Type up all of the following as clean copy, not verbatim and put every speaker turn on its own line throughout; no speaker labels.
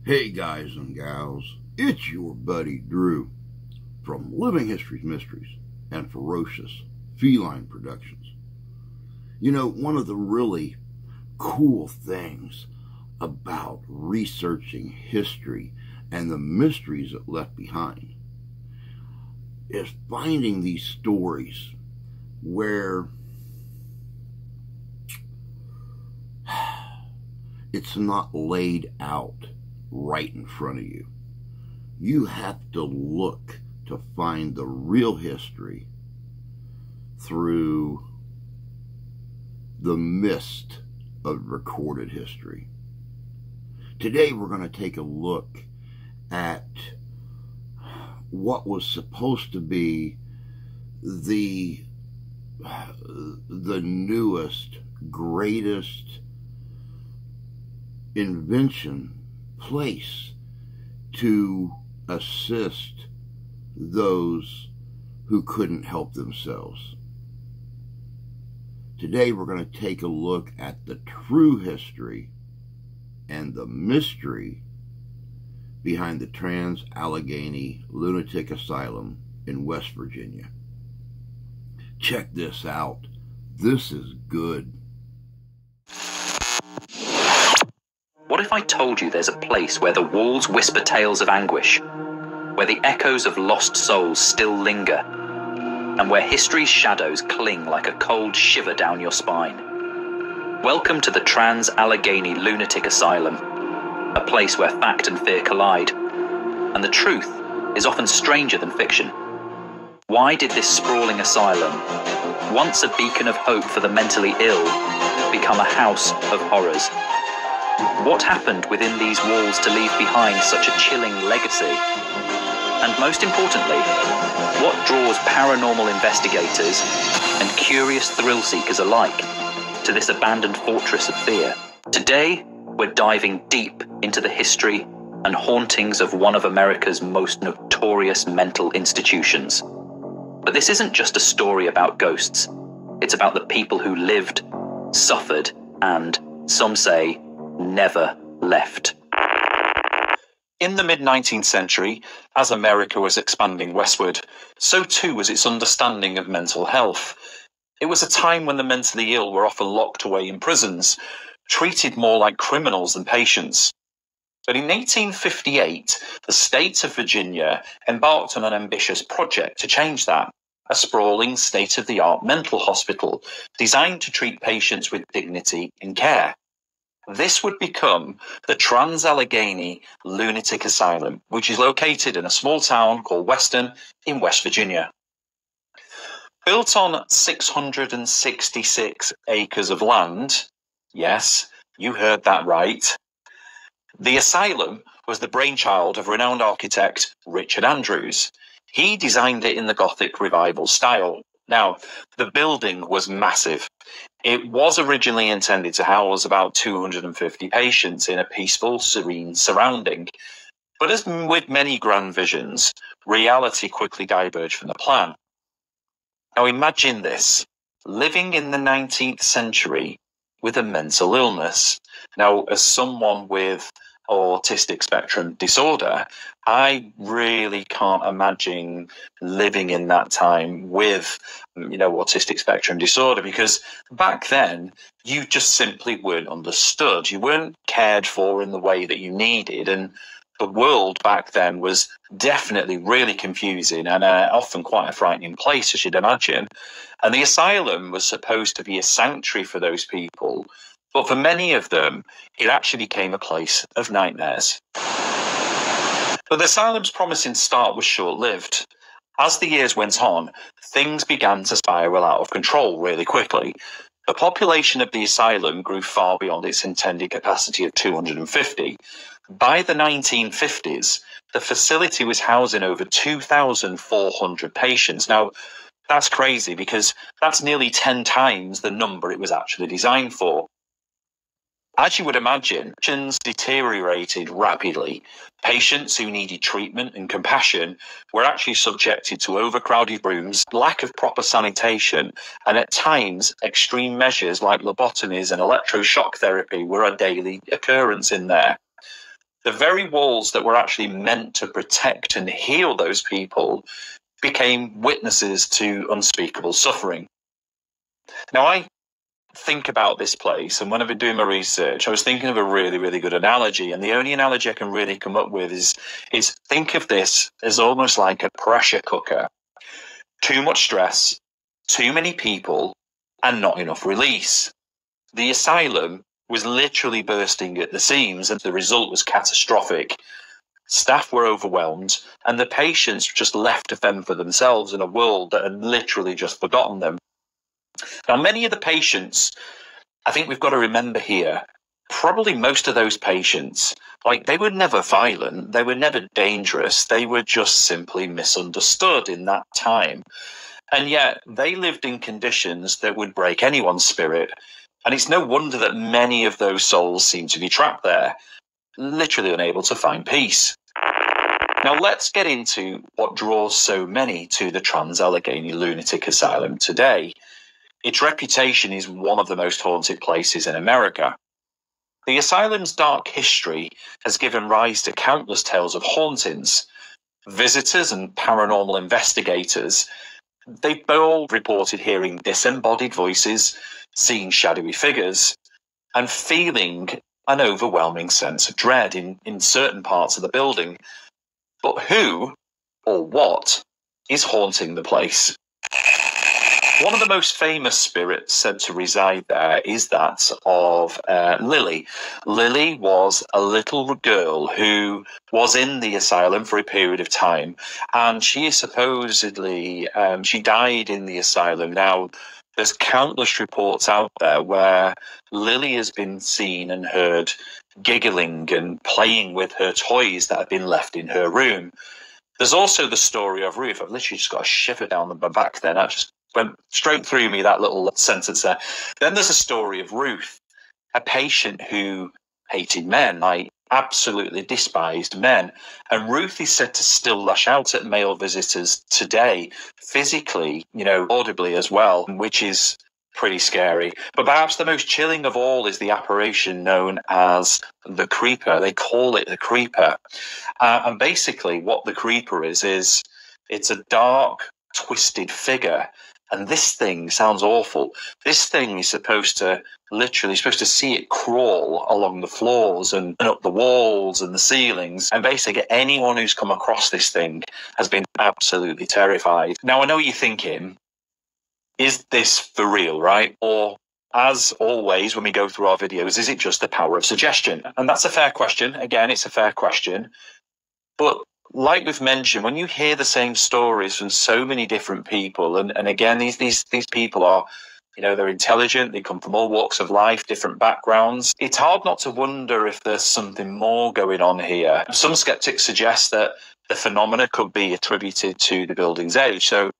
Hey guys and gals, it's your buddy Drew from Living History's Mysteries and Ferocious Feline Productions. You know, one of the really cool things about researching history and the mysteries it left behind is finding these stories where it's not laid out right in front of you. You have to look to find the real history through the mist of recorded history. Today we're going to take a look at what was supposed to be the newest, greatest invention place to assist those who couldn't help themselves. Today we're going to take a look at the true history and the mystery behind the Allegany Lunatic Asylum in West Virginia. Check this out. This is good.
What if I told you there's a place where the walls whisper tales of anguish, where the echoes of lost souls still linger, and where history's shadows cling like a cold shiver down your spine? Welcome to the Allegany Lunatic Asylum, a place where fact and fear collide, and the truth is often stranger than fiction. Why did this sprawling asylum, once a beacon of hope for the mentally ill, become a house of horrors? What happened within these walls to leave behind such a chilling legacy? And most importantly, what draws paranormal investigators and curious thrill seekers alike to this abandoned fortress of fear? Today, we're diving deep into the history and hauntings of one of America's most notorious mental institutions. But this isn't just a story about ghosts. It's about the people who lived, suffered, and, some say, never left.
In the mid-19th century, as America was expanding westward, so too was its understanding of mental health. It was a time when the mentally ill were often locked away in prisons, treated more like criminals than patients. But in 1858, the state of Virginia embarked on an ambitious project to change that, a sprawling state-of-the-art mental hospital designed to treat patients with dignity and care. This would become the Allegany Lunatic Asylum, which is located in a small town called Weston in West Virginia. Built on 666 acres of land, yes, you heard that right, the asylum was the brainchild of renowned architect Richard Andrews. He designed it in the Gothic Revival style. Now, the building was massive. It was originally intended to house about 250 patients in a peaceful, serene surrounding. But as with many grand visions, reality quickly diverged from the plan. Now imagine this, living in the 19th century with a mental illness. Now, as someone with autistic spectrum disorder, I really can't imagine living in that time with, autistic spectrum disorder, because back then you just simply weren't understood. You weren't cared for in the way that you needed. And the world back then was definitely really confusing and often quite a frightening place, as you'd imagine. And the asylum was supposed to be a sanctuary for those people. But for many of them, it actually became a place of nightmares. But the asylum's promising start was short-lived. As the years went on, things began to spiral out of control really quickly. The population of the asylum grew far beyond its intended capacity of 250. By the 1950s, the facility was housing over 2,400 patients. Now, that's crazy because that's nearly 10 times the number it was actually designed for. As you would imagine, conditions deteriorated rapidly. Patients who needed treatment and compassion were actually subjected to overcrowded rooms, lack of proper sanitation, and at times extreme measures like lobotomies and electroshock therapy were a daily occurrence in there. The very walls that were actually meant to protect and heal those people became witnesses to unspeakable suffering. Now, I think about this place, and when I've been doing my research, I was thinking of a really, really good analogy, and the only analogy I can really come up with is think of this as almost like a pressure cooker. Too much stress, too many people, and not enough release. The asylum was literally bursting at the seams, and the result was catastrophic. Staff were overwhelmed, and the patients just left to fend for themselves in a world that had literally just forgotten them. Now, many of the patients, I think we've got to remember here, probably most of those patients, they were never violent, they were never dangerous, they were just simply misunderstood in that time. And yet they lived in conditions that would break anyone's spirit. And it's no wonder that many of those souls seem to be trapped there, literally unable to find peace. Now, let's get into what draws so many to the Allegany Lunatic Asylum today. Its reputation is one of the most haunted places in America. The asylum's dark history has given rise to countless tales of hauntings. Visitors and paranormal investigators, they've all reported hearing disembodied voices, seeing shadowy figures, and feeling an overwhelming sense of dread in certain parts of the building. But who or what is haunting the place? One of the most famous spirits said to reside there is that of Lily. Lily was a little girl who was in the asylum for a period of time, and she is supposedly, she died in the asylum. Now, there's countless reports out there where Lily has been seen and heard giggling and playing with her toys that have been left in her room. There's also the story of Ruth. I've literally just got a shiver down my back then. That just went straight through me, that little sentence there. Then there's a story of Ruth, a patient who hated men, absolutely despised men. And Ruth is said to still lash out at male visitors today, physically, audibly as well, which is pretty scary. But perhaps the most chilling of all is the apparition known as the Creeper. They call it the Creeper. And basically what the Creeper is it's a dark, twisted figure. And this thing sounds awful. This thing is supposed to see it crawl along the floors and up the walls and the ceilings. And basically anyone who's come across this thing has been absolutely terrified. Now, I know you're thinking, is this for real, right? Or, as always, when we go through our videos, is it just the power of suggestion? And that's a fair question. Again, it's a fair question. But like we've mentioned, when you hear the same stories from so many different people, and again, these people are, they're intelligent, they come from all walks of life, different backgrounds, it's hard not to wonder if there's something more going on here. Some skeptics suggest that the phenomena could be attributed to the building's age. So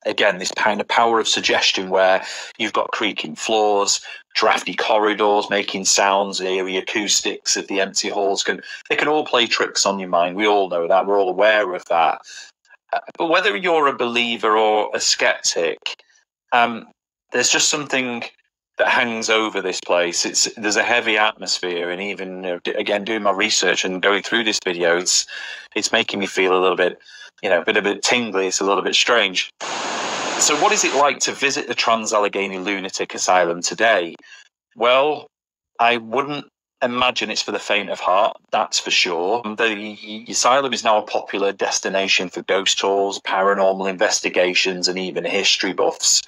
again, this kind of power of suggestion where you've got creaking floors, drafty corridors making sounds, eerie acoustics of the empty halls. They can all play tricks on your mind. We all know that. We're all aware of that. But whether you're a believer or a skeptic, there's just something that hangs over this place. There's a heavy atmosphere, and even again doing my research and going through this video, it's making me feel a little bit, a bit tingly. It's a little bit strange. So what is it like to visit the Allegany Lunatic Asylum today? Well, I wouldn't imagine it's for the faint of heart, that's for sure. The asylum is now a popular destination for ghost tours, paranormal investigations, and even history buffs.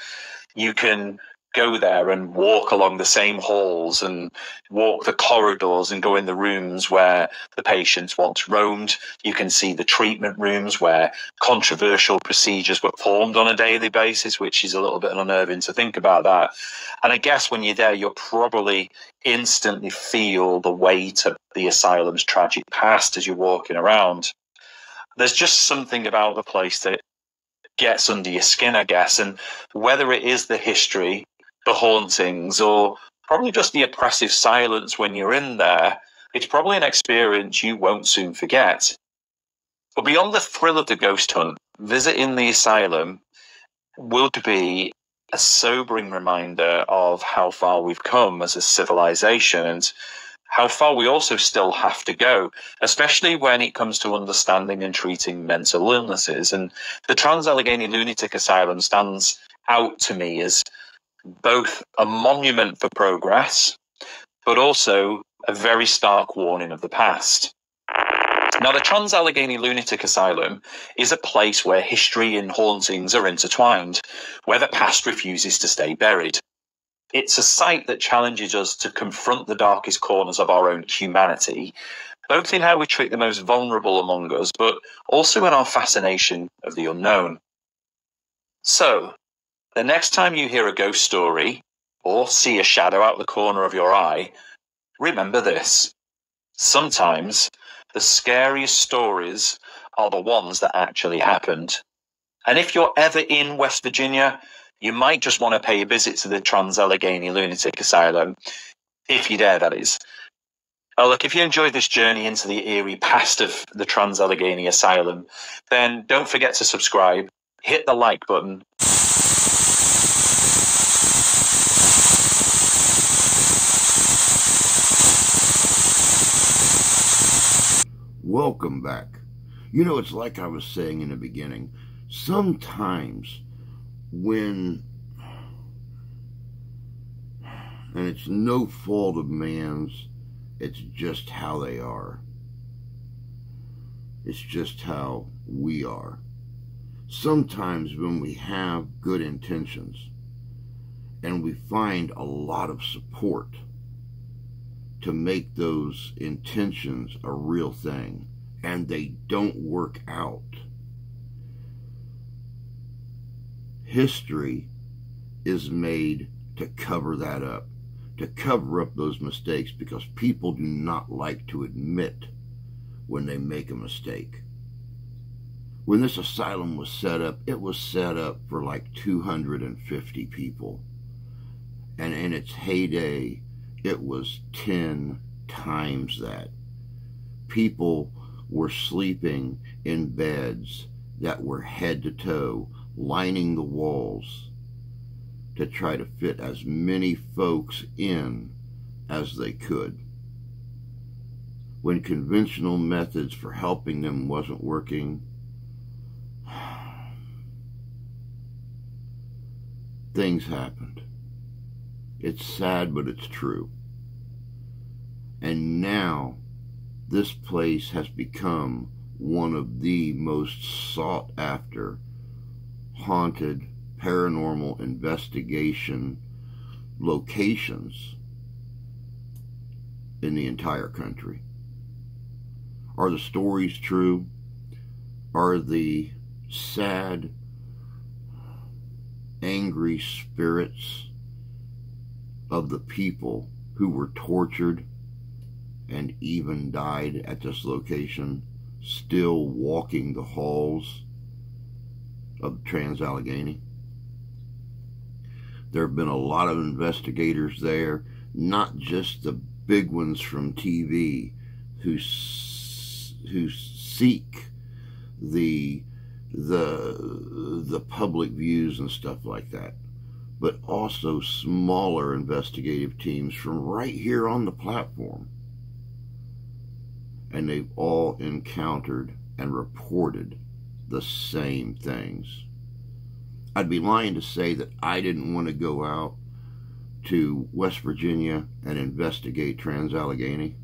You can go there and walk along the same halls and walk the corridors and go in the rooms where the patients once roamed. You can see the treatment rooms where controversial procedures were performed on a daily basis, which is a little bit unnerving to think about that. And I guess when you're there, you'll probably instantly feel the weight of the asylum's tragic past as you're walking around. There's just something about the place that gets under your skin, I guess, and whether it is the history, the hauntings, or probably just the oppressive silence when you're in there, it's probably an experience you won't soon forget. But beyond the thrill of the ghost hunt, visiting the asylum would be a sobering reminder of how far we've come as a civilization and how far we also still have to go, especially when it comes to understanding and treating mental illnesses. And the Allegany Lunatic Asylum stands out to me as both a monument for progress, but also a very stark warning of the past. Now, the Allegany Lunatic Asylum is a place where history and hauntings are intertwined, where the past refuses to stay buried. It's a site that challenges us to confront the darkest corners of our own humanity, both in how we treat the most vulnerable among us, but also in our fascination of the unknown. So, the next time you hear a ghost story, or see a shadow out the corner of your eye, remember this. Sometimes, the scariest stories are the ones that actually happened. And if you're ever in West Virginia, you might just want to pay a visit to the Allegany Lunatic Asylum, if you dare, that is. Oh, look, if you enjoyed this journey into the eerie past of the Allegany Asylum, then don't forget to subscribe, hit the like button.
Welcome back. You know, it's like I was saying in the beginning. Sometimes when, and it's no fault of man's, it's just how they are. It's just how we are. Sometimes when we have good intentions and we find a lot of support to make those intentions a real thing, and they don't work out, history is made to cover that up, to cover up those mistakes, because people do not like to admit when they make a mistake. When this asylum was set up, it was set up for like 250 people. And in its heyday, it was 10 times that. People were sleeping in beds that were head to toe, lining the walls to try to fit as many folks in as they could. When conventional methods for helping them wasn't working, things happened. It's sad, but it's true. And now, this place has become one of the most sought after haunted paranormal investigation locations in the entire country. Are the stories true? Are the sad, angry spirits of the people who were tortured and even died at this location still walking the halls of Allegany? There have been a lot of investigators there, not just the big ones from TV who seek the public views and stuff like that, but also smaller investigative teams from right here on the platform. And they've all encountered and reported the same things. I'd be lying to say that I didn't want to go out to West Virginia and investigate Trans-Allegheny.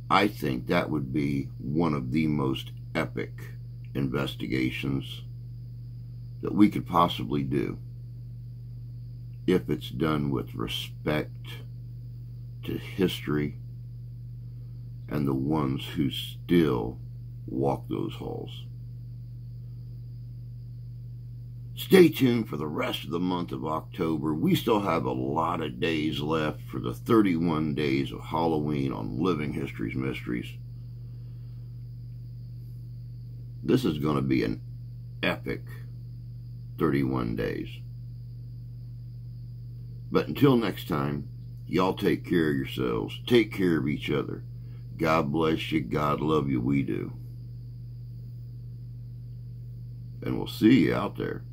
I think that would be one of the most epic investigations that we could possibly do if it's done with respect to history and the ones who still walk those halls. Stay tuned for the rest of the month of October. We still have a lot of days left for the 31 days of Halloween on Living History's Mysteries. This is going to be an epic 31 days. But until next time, y'all take care of yourselves. Take care of each other. God bless you. God love you. We do. And we'll see you out there.